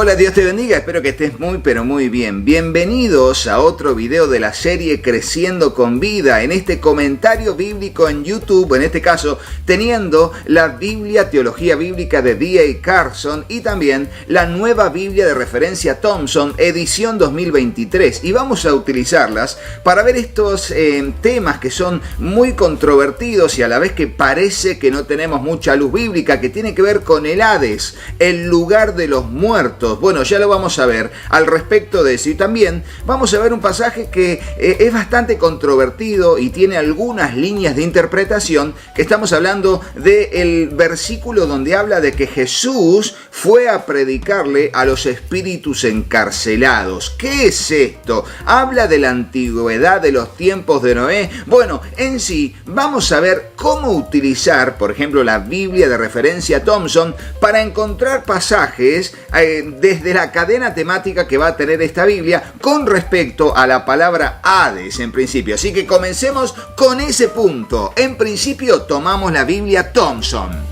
Hola, Dios te bendiga, espero que estés muy pero muy bien. Bienvenidos a otro video de la serie Creciendo con Vida, en este comentario bíblico en YouTube, en este caso teniendo la Biblia Teología Bíblica de D.A. Carson y también la nueva Biblia de referencia Thompson, edición 2023. Y vamos a utilizarlas para ver estos temas que son muy controvertidos y a la vez que parece que no tenemos mucha luz bíblica, que tiene que ver con el Hades, el lugar de los muertos. Bueno, ya lo vamos a ver al respecto de eso. Y también vamos a ver un pasaje que es bastante controvertido y tiene algunas líneas de interpretación, que estamos hablando del versículo donde habla de que Jesús fue a predicarle a los espíritus encarcelados. ¿Qué es esto? ¿Habla de la antigüedad de los tiempos de Noé? Bueno, en sí, vamos a ver cómo utilizar, por ejemplo, la Biblia de referencia Thompson para encontrar pasajes desde la cadena temática que va a tener esta Biblia con respecto a la palabra Hades en principio. Así que comencemos con ese punto. En principio tomamos la Biblia Thompson.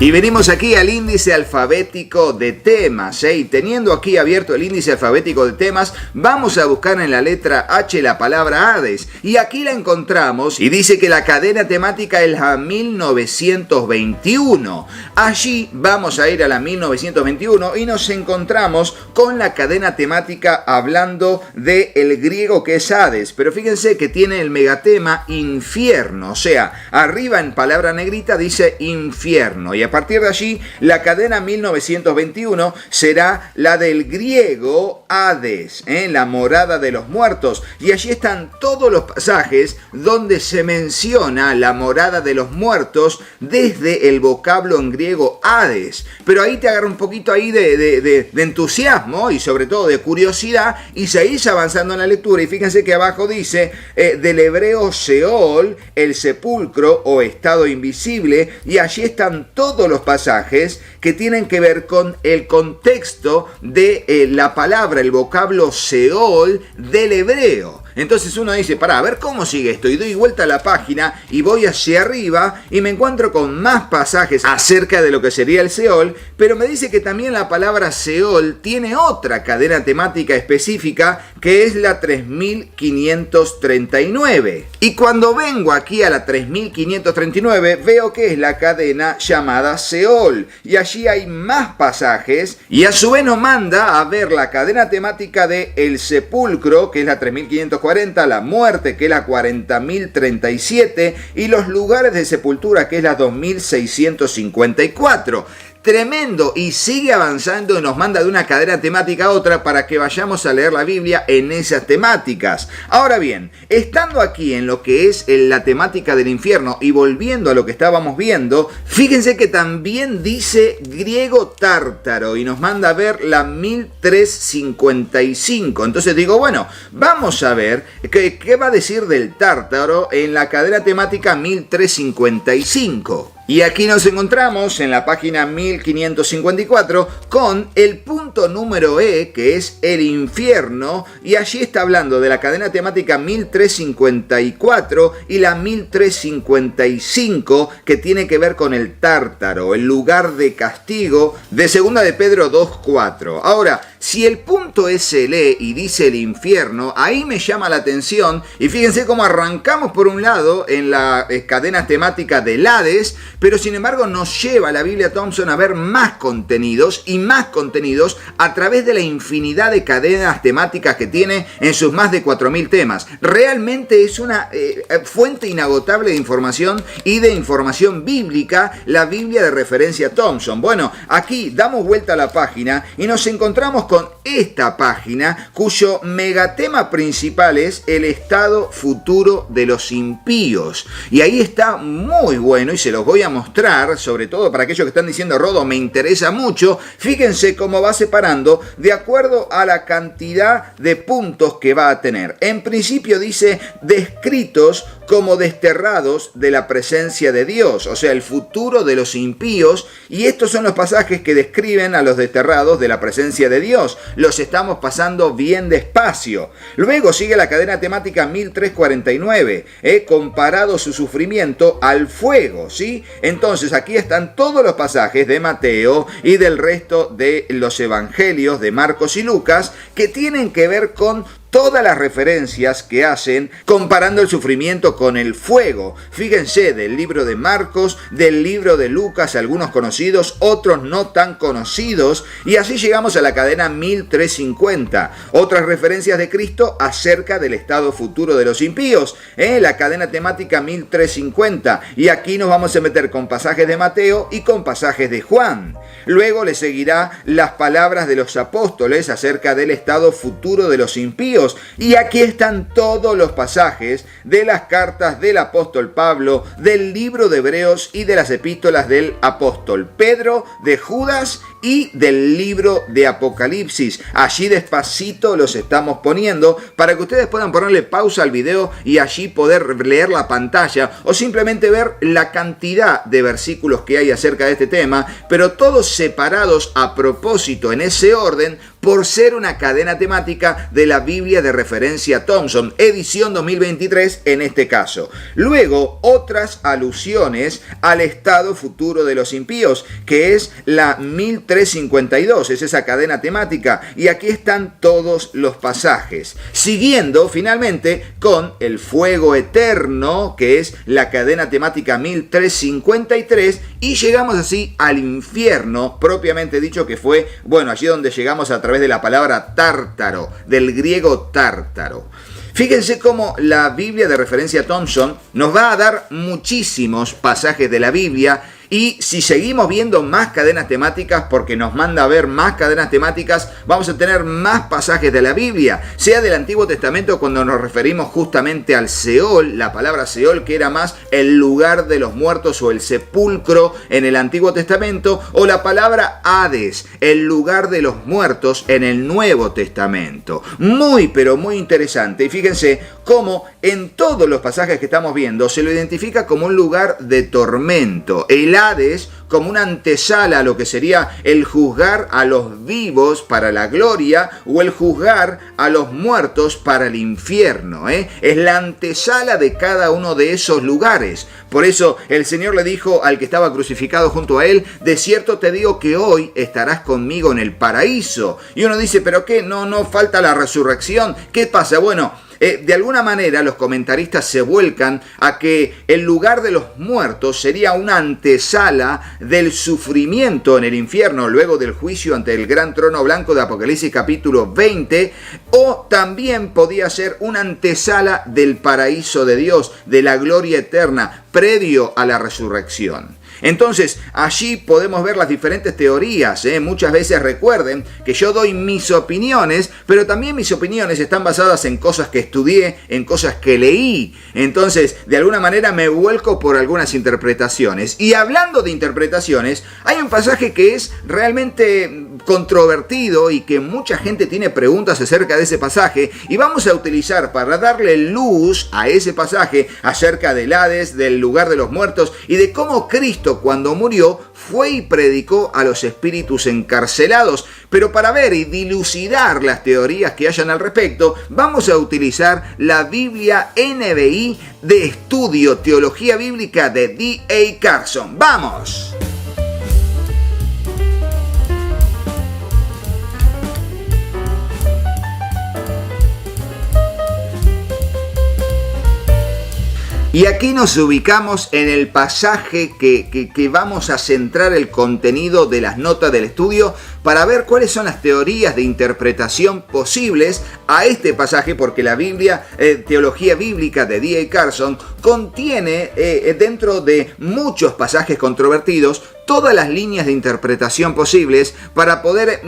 Y venimos aquí al índice alfabético de temas, y teniendo aquí abierto el índice alfabético de temas, vamos a buscar en la letra H la palabra Hades. Y aquí la encontramos y dice que la cadena temática es la 1921. Allí vamos a ir a la 1921 y nos encontramos con la cadena temática hablando del griego que es Hades. Pero fíjense que tiene el megatema infierno, o sea, arriba en palabra negrita dice infierno. Y a partir de allí, la cadena 1921 será la del griego Hades, la morada de los muertos. Y allí están todos los pasajes donde se menciona la morada de los muertos desde el vocablo en griego Hades. Pero ahí te agarra un poquito ahí de entusiasmo y sobre todo de curiosidad y seguís avanzando en la lectura. Y fíjense que abajo dice del hebreo Seol, el sepulcro o estado invisible. Y allí están todos los pasajes que tienen que ver con el contexto de la palabra, el vocablo Seol del hebreo. Entonces uno dice, a ver cómo sigue esto, y doy vuelta a la página y voy hacia arriba y me encuentro con más pasajes acerca de lo que sería el Seol, pero me dice que también la palabra Seol tiene otra cadena temática específica que es la 3539. Y cuando vengo aquí a la 3539 veo que es la cadena llamada Seol, y allí hay más pasajes y a su vez nos manda a ver la cadena temática de el sepulcro, que es la 3540, la muerte, que es la 40.037, y los lugares de sepultura, que es la 2654. Tremendo, y sigue avanzando y nos manda de una cadena temática a otra para que vayamos a leer la Biblia en esas temáticas. Ahora bien, estando aquí en lo que es la temática del infierno y volviendo a lo que estábamos viendo, fíjense que también dice griego tártaro y nos manda a ver la 1355. Entonces digo, bueno, vamos a ver qué va a decir del tártaro en la cadena temática 1355. Y aquí nos encontramos en la página 1554 con el punto número E, que es el infierno, y allí está hablando de la cadena temática 1354 y la 1355, que tiene que ver con el tártaro, el lugar de castigo de 2 de Pedro 2:4. Ahora, si el punto es el E y dice el infierno, ahí me llama la atención, y fíjense cómo arrancamos por un lado en la cadena temática del Hades, pero sin embargo nos lleva la Biblia Thompson a ver más contenidos y más contenidos a través de la infinidad de cadenas temáticas que tiene en sus más de 4.000 temas. Realmente es una fuente inagotable de información y de información bíblica, la Biblia de referencia Thompson. Bueno, aquí damos vuelta a la página y nos encontramos con esta página cuyo megatema principal es el estado futuro de los impíos. Y ahí está muy bueno y se los voy a mostrar, sobre todo para aquellos que están diciendo, Rodo, me interesa mucho. Fíjense cómo va separando de acuerdo a la cantidad de puntos que va a tener. En principio dice descritos como desterrados de la presencia de Dios, o sea, el futuro de los impíos, y estos son los pasajes que describen a los desterrados de la presencia de Dios. Los estamos pasando bien despacio. Luego sigue la cadena temática 1349, comparado su sufrimiento al fuego, ¿sí? Entonces aquí están todos los pasajes de Mateo y del resto de los evangelios de Marcos y Lucas que tienen que ver con todas las referencias que hacen comparando el sufrimiento con el fuego. Fíjense, del libro de Marcos, del libro de Lucas, algunos conocidos, otros no tan conocidos, y así llegamos a la cadena 1350. Otras referencias de Cristo acerca del estado futuro de los impíos, la cadena temática 1350, y aquí nos vamos a meter con pasajes de Mateo y con pasajes de Juan. Luego le seguirá las palabras de los apóstoles acerca del estado futuro de los impíos. Y aquí están todos los pasajes de las cartas del apóstol Pablo, del libro de Hebreos y de las epístolas del apóstol Pedro, de Judas y del libro de Apocalipsis. Allí despacito los estamos poniendo para que ustedes puedan ponerle pausa al video y allí poder leer la pantalla o simplemente ver la cantidad de versículos que hay acerca de este tema, pero todos separados a propósito en ese orden por ser una cadena temática de la Biblia de referencia Thompson, edición 2023 en este caso. Luego, otras alusiones al estado futuro de los impíos, que es la 1352, es esa cadena temática, y aquí están todos los pasajes. Siguiendo finalmente con el fuego eterno, que es la cadena temática 1353, y llegamos así al infierno, propiamente dicho, que fue, bueno, allí donde llegamos a través de la palabra tártaro, del griego tártaro. Fíjense cómo la Biblia de referencia Thompson nos va a dar muchísimos pasajes de la Biblia. Y si seguimos viendo más cadenas temáticas, porque nos manda a ver más cadenas temáticas, vamos a tener más pasajes de la Biblia, sea del Antiguo Testamento cuando nos referimos justamente al Seol, la palabra Seol que era más el lugar de los muertos o el sepulcro en el Antiguo Testamento, o la palabra Hades, el lugar de los muertos en el Nuevo Testamento. Muy pero muy interesante, y fíjense cómo en todos los pasajes que estamos viendo se lo identifica como un lugar de tormento. El Hades como una antesala a lo que sería el juzgar a los vivos para la gloria o el juzgar a los muertos para el infierno. Es la antesala de cada uno de esos lugares. Por eso el Señor le dijo al que estaba crucificado junto a él: de cierto te digo que hoy estarás conmigo en el paraíso. Y uno dice, ¿pero qué? No falta la resurrección. ¿Qué pasa? Bueno, de alguna manera los comentaristas se vuelcan a que el lugar de los muertos sería una antesala del sufrimiento en el infierno luego del juicio ante el gran trono blanco de Apocalipsis capítulo 20, o también podía ser una antesala del paraíso de Dios, de la gloria eterna, previo a la resurrección. Entonces, allí podemos ver las diferentes teorías. Muchas veces recuerden que yo doy mis opiniones, pero también mis opiniones están basadas en cosas que estudié, en cosas que leí. Entonces, de alguna manera me vuelco por algunas interpretaciones. Y hablando de interpretaciones, hay un pasaje que es realmente controvertido y que mucha gente tiene preguntas acerca de ese pasaje, y vamos a utilizar para darle luz a ese pasaje acerca del Hades, del lugar de los muertos y de cómo Cristo, cuando murió, fue y predicó a los espíritus encarcelados. Pero para ver y dilucidar las teorías que hayan al respecto, vamos a utilizar la Biblia NBI de estudio Teología Bíblica de D.A. Carson. ¡Vamos! Y aquí nos ubicamos en el pasaje que vamos a centrar el contenido de las notas del estudio para ver cuáles son las teorías de interpretación posibles a este pasaje, porque la Biblia, Teología Bíblica de D.A. Carson, contiene dentro de muchos pasajes controvertidos todas las líneas de interpretación posibles para poder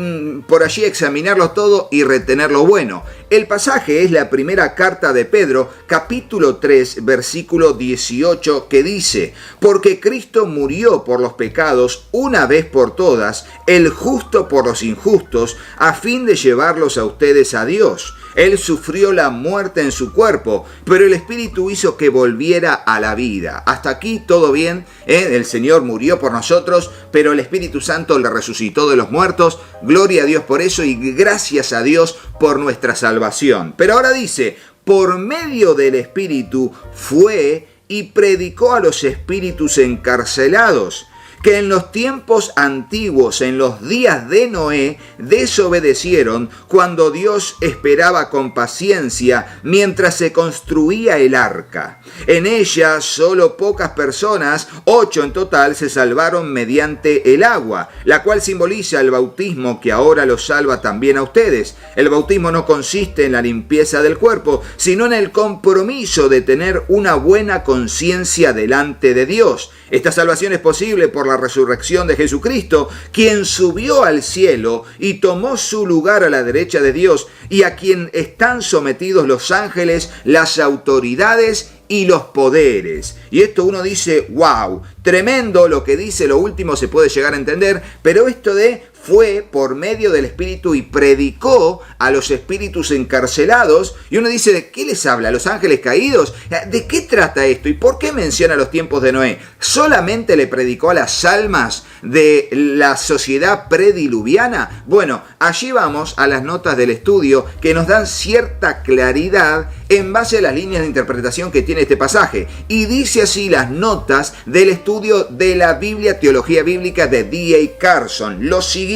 por allí examinarlo todo y retener lo bueno. El pasaje es la primera carta de Pedro, capítulo 3, versículo 18, que dice: porque Cristo murió por los pecados una vez por todas, el justo por los injustos, a fin de llevarlos a ustedes a Dios. Él sufrió la muerte en su cuerpo, pero el Espíritu hizo que volviera a la vida. Hasta aquí todo bien, El Señor murió por nosotros, pero el Espíritu Santo le resucitó de los muertos. Gloria a Dios por eso y gracias a Dios por nuestra salvación. Pero ahora dice, por medio del Espíritu fue y predicó a los espíritus encarcelados, que en los tiempos antiguos, en los días de Noé, desobedecieron cuando Dios esperaba con paciencia mientras se construía el arca. En ella solo pocas personas, 8 en total, se salvaron mediante el agua, la cual simboliza el bautismo que ahora los salva también a ustedes. El bautismo no consiste en la limpieza del cuerpo, sino en el compromiso de tener una buena conciencia delante de Dios. Esta salvación es posible por la resurrección de Jesucristo, quien subió al cielo y tomó su lugar a la derecha de Dios, y a quien están sometidos los ángeles, las autoridades y los poderes. Y esto uno dice, wow, tremendo lo que dice, lo último se puede llegar a entender, pero esto de fue por medio del Espíritu y predicó a los espíritus encarcelados. Y uno dice, ¿de qué les habla? ¿A los ángeles caídos? ¿De qué trata esto? ¿Y por qué menciona los tiempos de Noé? ¿Solamente le predicó a las almas de la sociedad prediluviana? Bueno, allí vamos a las notas del estudio que nos dan cierta claridad en base a las líneas de interpretación que tiene este pasaje. Y dice así las notas del estudio de la Biblia, Teología Bíblica de D.A. Carson. Lo siguiente.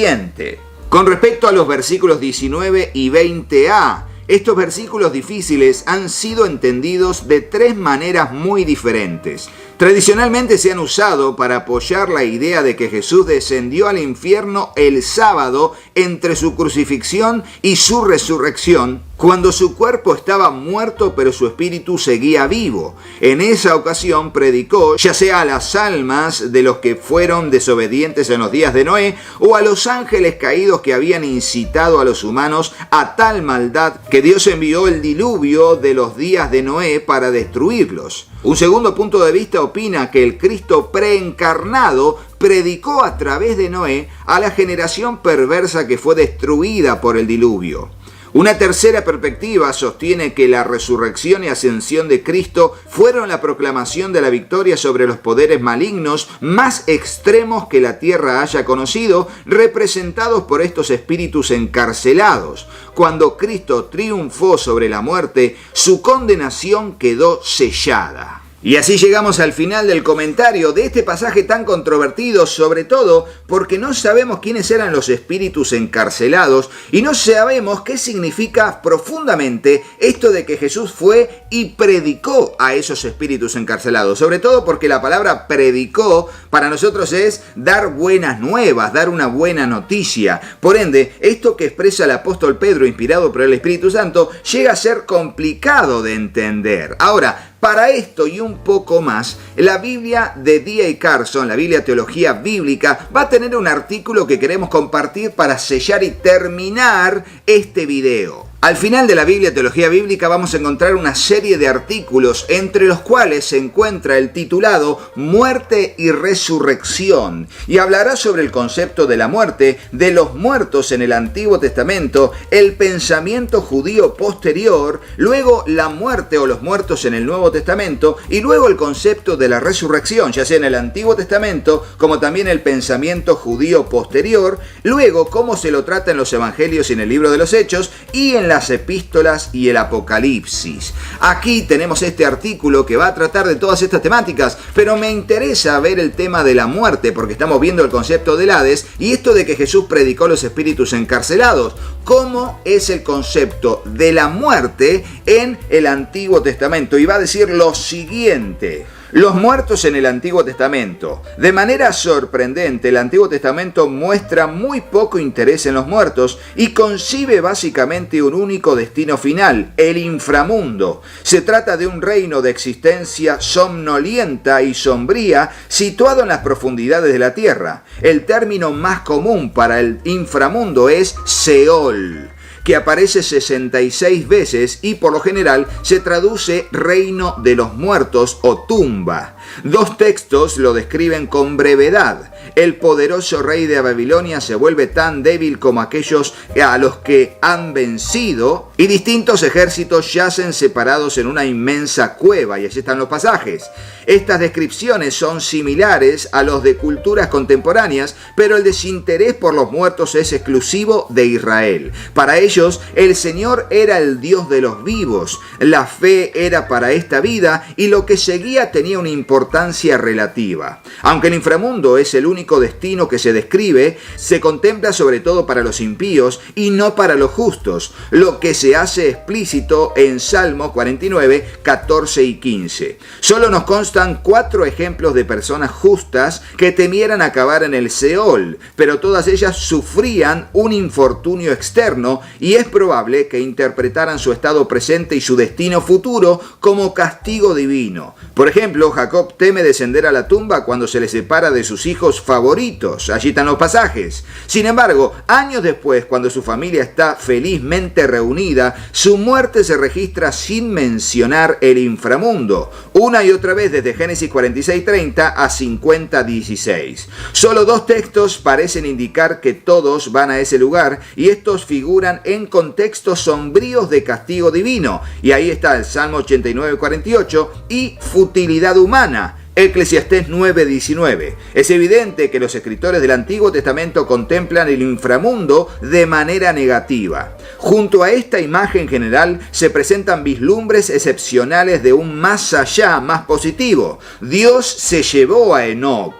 Con respecto a los versículos 19 y 20a, estos versículos difíciles han sido entendidos de 3 maneras muy diferentes. Tradicionalmente se han usado para apoyar la idea de que Jesús descendió al infierno el sábado entre su crucifixión y su resurrección, cuando su cuerpo estaba muerto pero su espíritu seguía vivo. En esa ocasión predicó ya sea a las almas de los que fueron desobedientes en los días de Noé o a los ángeles caídos que habían incitado a los humanos a tal maldad que Dios envió el diluvio de los días de Noé para destruirlos. Un segundo punto de vista opina que el Cristo preencarnado predicó a través de Noé a la generación perversa que fue destruida por el diluvio. Una tercera perspectiva sostiene que la resurrección y ascensión de Cristo fueron la proclamación de la victoria sobre los poderes malignos más extremos que la tierra haya conocido, representados por estos espíritus encarcelados. Cuando Cristo triunfó sobre la muerte, su condenación quedó sellada. Y así llegamos al final del comentario de este pasaje tan controvertido, sobre todo porque no sabemos quiénes eran los espíritus encarcelados y no sabemos qué significa profundamente esto de que Jesús fue y predicó a esos espíritus encarcelados. Sobre todo porque la palabra predicó para nosotros es dar buenas nuevas, dar una buena noticia. Por ende, esto que expresa el apóstol Pedro, inspirado por el Espíritu Santo, llega a ser complicado de entender. Ahora, para esto y un poco más, la Biblia de D.A. Carson, la Biblia Teología Bíblica, va a tener un artículo que queremos compartir para sellar y terminar este video. Al final de la Biblia Teología Bíblica vamos a encontrar una serie de artículos entre los cuales se encuentra el titulado Muerte y Resurrección, y hablará sobre el concepto de la muerte, de los muertos en el Antiguo Testamento, el pensamiento judío posterior, luego la muerte o los muertos en el Nuevo Testamento y luego el concepto de la resurrección, ya sea en el Antiguo Testamento como también el pensamiento judío posterior, luego cómo se lo trata en los Evangelios y en el libro de los Hechos y en las epístolas y el Apocalipsis. Aquí tenemos este artículo que va a tratar de todas estas temáticas, pero me interesa ver el tema de la muerte porque estamos viendo el concepto del Hades y esto de que Jesús predicó a los espíritus encarcelados. ¿Cómo es el concepto de la muerte en el Antiguo Testamento? Y va a decir lo siguiente. Los muertos en el Antiguo Testamento. De manera sorprendente, el Antiguo Testamento muestra muy poco interés en los muertos y concibe básicamente un único destino final, el inframundo. Se trata de un reino de existencia somnolienta y sombría situado en las profundidades de la tierra. El término más común para el inframundo es Seol, que aparece 66 veces y por lo general se traduce reino de los muertos o tumba. Dos textos lo describen con brevedad. El poderoso rey de Babilonia se vuelve tan débil como aquellos a los que han vencido, y distintos ejércitos yacen separados en una inmensa cueva, y allí están los pasajes. Estas descripciones son similares a los de culturas contemporáneas, pero el desinterés por los muertos es exclusivo de Israel. Para ellos, el Señor era el Dios de los vivos, la fe era para esta vida y lo que seguía tenía una importancia relativa. Aunque el inframundo es el único destino que se describe, se contempla sobre todo para los impíos y no para los justos, lo que se hace explícito en Salmo 49, 14 y 15. Solo nos constan 4 ejemplos de personas justas que temieran acabar en el Seol, pero todas ellas sufrían un infortunio externo y es probable que interpretaran su estado presente y su destino futuro como castigo divino. Por ejemplo, Jacob teme descender a la tumba cuando se le separa de sus hijos favoritos. Allí están los pasajes. Sin embargo, años después, cuando su familia está felizmente reunida, su muerte se registra sin mencionar el inframundo, una y otra vez desde Génesis 46:30 a 50:16. Solo 2 textos parecen indicar que todos van a ese lugar, y estos figuran en contextos sombríos de castigo divino. Y ahí está el Salmo 89:48 y futilidad humana, Eclesiastés 9:19. Es evidente que los escritores del Antiguo Testamento contemplan el inframundo de manera negativa. Junto a esta imagen general se presentan vislumbres excepcionales de un más allá, más positivo. Dios se llevó a Enoc,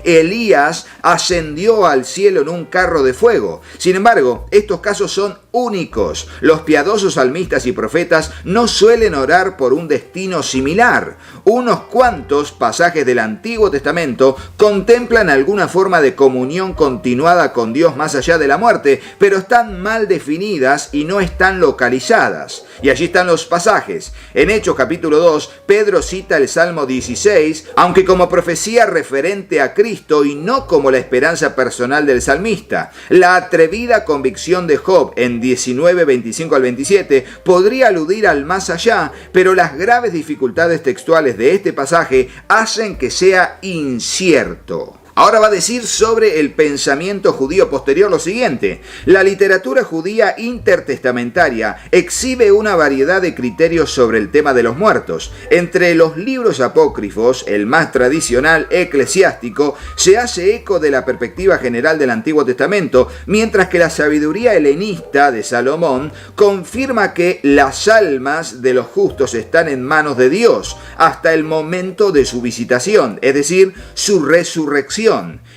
Elías ascendió al cielo en un carro de fuego. Sin embargo, estos casos son únicos. Los piadosos salmistas y profetas no suelen orar por un destino similar. Unos cuantos pasajes del Antiguo Testamento contemplan alguna forma de comunión continuada con Dios más allá de la muerte, pero están mal definidas y no están localizadas. Y allí están los pasajes. En Hechos capítulo 2, Pedro cita el Salmo 16, aunque como profecía referente a Cristo y no como la esperanza personal del salmista. La atrevida convicción de Job en 19, 25 al 27 podría aludir al más allá, pero las graves dificultades textuales de este pasaje hacen que sea incierto. Ahora va a decir sobre el pensamiento judío posterior lo siguiente: la literatura judía intertestamentaria exhibe una variedad de criterios sobre el tema de los muertos. Entre los libros apócrifos, el más tradicional, eclesiástico, se hace eco de la perspectiva general del Antiguo Testamento, mientras que la sabiduría helenista de Salomón confirma que las almas de los justos están en manos de Dios hasta el momento de su visitación, es decir, su resurrección.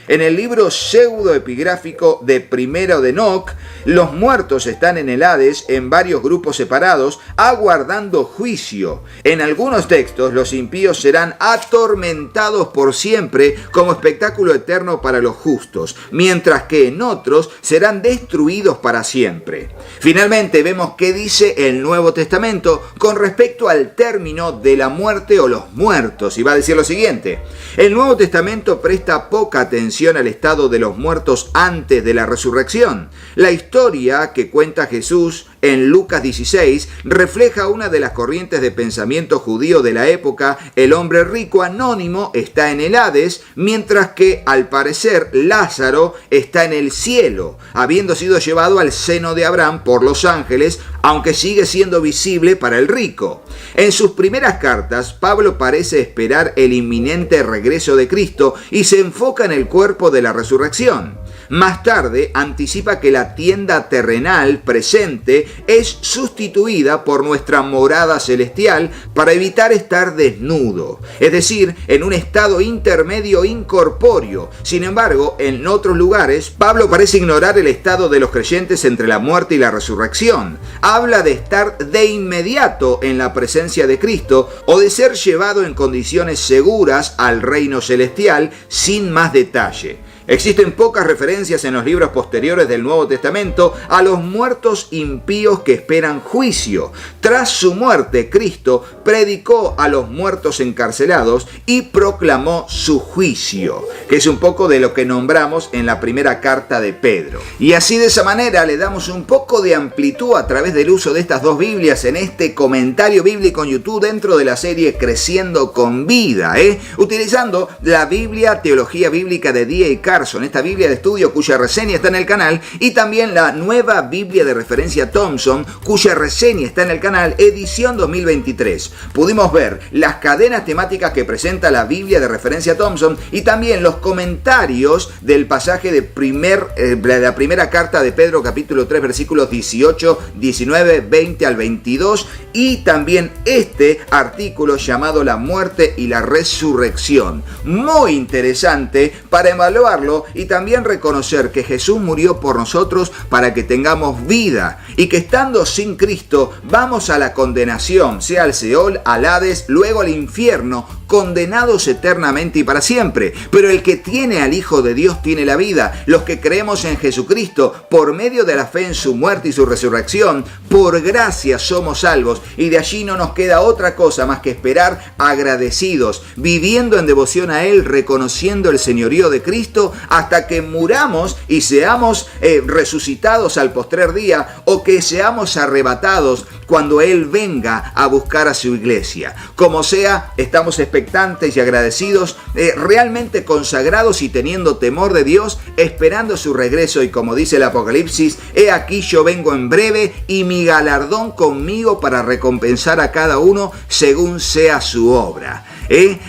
En el libro pseudoepigráfico de Primero de Enoc, los muertos están en el Hades en varios grupos separados, aguardando juicio. En algunos textos, los impíos serán atormentados por siempre como espectáculo eterno para los justos, mientras que en otros serán destruidos para siempre. Finalmente, vemos qué dice el Nuevo Testamento con respecto al término de la muerte o los muertos, y va a decir lo siguiente: el Nuevo Testamento presta poca atención al estado de los muertos antes de la resurrección. La historia que cuenta Jesús en Lucas 16 refleja una de las corrientes de pensamiento judío de la época. El hombre rico anónimo está en el Hades, mientras que al parecer Lázaro está en el cielo, habiendo sido llevado al seno de Abraham por los ángeles, aunque sigue siendo visible para el rico. En sus primeras cartas, Pablo parece esperar el inminente regreso de Cristo y se enfoca en el cuerpo de la resurrección. Más tarde anticipa que la tienda terrenal presente es sustituida por nuestra morada celestial para evitar estar desnudo, es decir, en un estado intermedio incorpóreo. Sin embargo, en otros lugares, Pablo parece ignorar el estado de los creyentes entre la muerte y la resurrección. Habla de estar de inmediato en la presencia de Cristo o de ser llevado en condiciones seguras al reino celestial sin más detalle. Existen pocas referencias en los libros posteriores del Nuevo Testamento a los muertos impíos que esperan juicio. Tras su muerte, Cristo predicó a los muertos encarcelados y proclamó su juicio, que es un poco de lo que nombramos en la primera carta de Pedro. Y así, de esa manera, le damos un poco de amplitud a través del uso de estas dos Biblias en este comentario bíblico en YouTube dentro de la serie Creciendo con Vida, utilizando la Biblia Teología Bíblica de D.A. Carson, esta Biblia de estudio cuya reseña está en el canal, y también la nueva Biblia de referencia Thompson, cuya reseña está en el canal, edición 2023. Pudimos ver las cadenas temáticas que presenta la Biblia de referencia Thompson y también los comentarios del pasaje de la primera carta de Pedro, capítulo 3, versículos 18, 19, 20 al 22, y también este artículo llamado La muerte y la resurrección. Muy interesante para evaluarlo y también reconocer que Jesús murió por nosotros para que tengamos vida y que estando sin Cristo vamos a la condenación, sea al Seol, al Hades, luego al infierno, condenados eternamente y para siempre. Pero el que tiene al Hijo de Dios tiene la vida. Los que creemos en Jesucristo por medio de la fe en su muerte y su resurrección, por gracia somos salvos, y de allí no nos queda otra cosa más que esperar agradecidos, viviendo en devoción a Él, reconociendo el señorío de Cristo hasta que muramos y seamos resucitados al postrer día, o que seamos arrebatados cuando Él venga a buscar a su iglesia. Como sea, estamos expectantes y agradecidos, realmente consagrados y teniendo temor de Dios, esperando su regreso, y como dice el Apocalipsis, he aquí yo vengo en breve y mi galardón conmigo para recompensar a cada uno según sea su obra.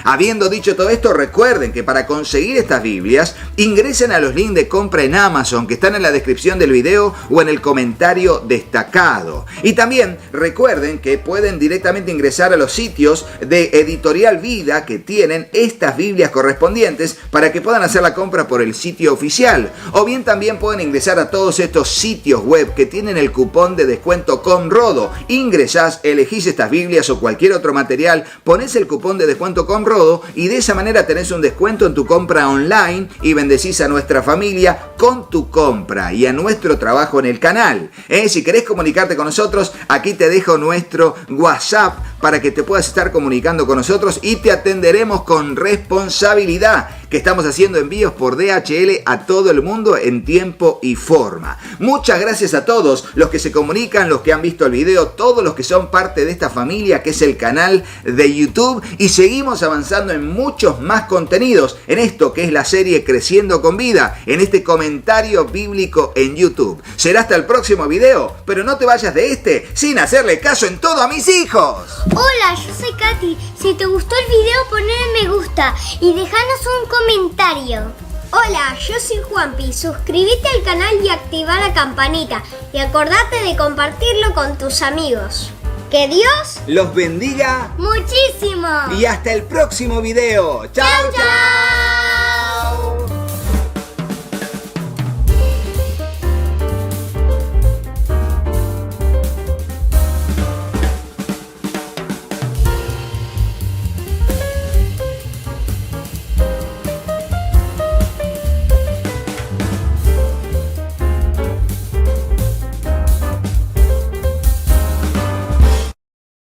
Habiendo dicho todo esto, recuerden que para conseguir estas Biblias, ingresen a los links de compra en Amazon que están en la descripción del video o en el comentario destacado. Y también recuerden que pueden directamente ingresar a los sitios de Editorial Vida que tienen estas Biblias correspondientes para que puedan hacer la compra por el sitio oficial. O bien también pueden ingresar a todos estos sitios web que tienen el cupón de descuento COMRODO. Ingresás, elegís estas Biblias o cualquier otro material, pones el cupón de descuento COMRODO y de esa manera tenés un descuento en tu compra online y bendecís a nuestra familia con tu compra y a nuestro trabajo en el canal. Si querés comunicarte con nosotros, aquí te dejo nuestro WhatsApp para que te puedas estar comunicando con nosotros y te atenderemos con responsabilidad, que estamos haciendo envíos por DHL a todo el mundo en tiempo y forma. Muchas gracias a todos los que se comunican, los que han visto el video, todos los que son parte de esta familia que es el canal de YouTube, y seguimos avanzando en muchos más contenidos en esto que es la serie Creciendo con Vida, en este comentario bíblico en YouTube. Será hasta el próximo video, pero no te vayas de este sin hacerle caso en todo a mis hijos. Hola, yo soy Katy. Si te gustó el video, ponle me gusta y déjanos un comentario. Hola, yo soy Juanpi. Suscríbete al canal y activa la campanita. Y acordate de compartirlo con tus amigos. Que Dios los bendiga muchísimo. Y hasta el próximo video. ¡Chao, chao!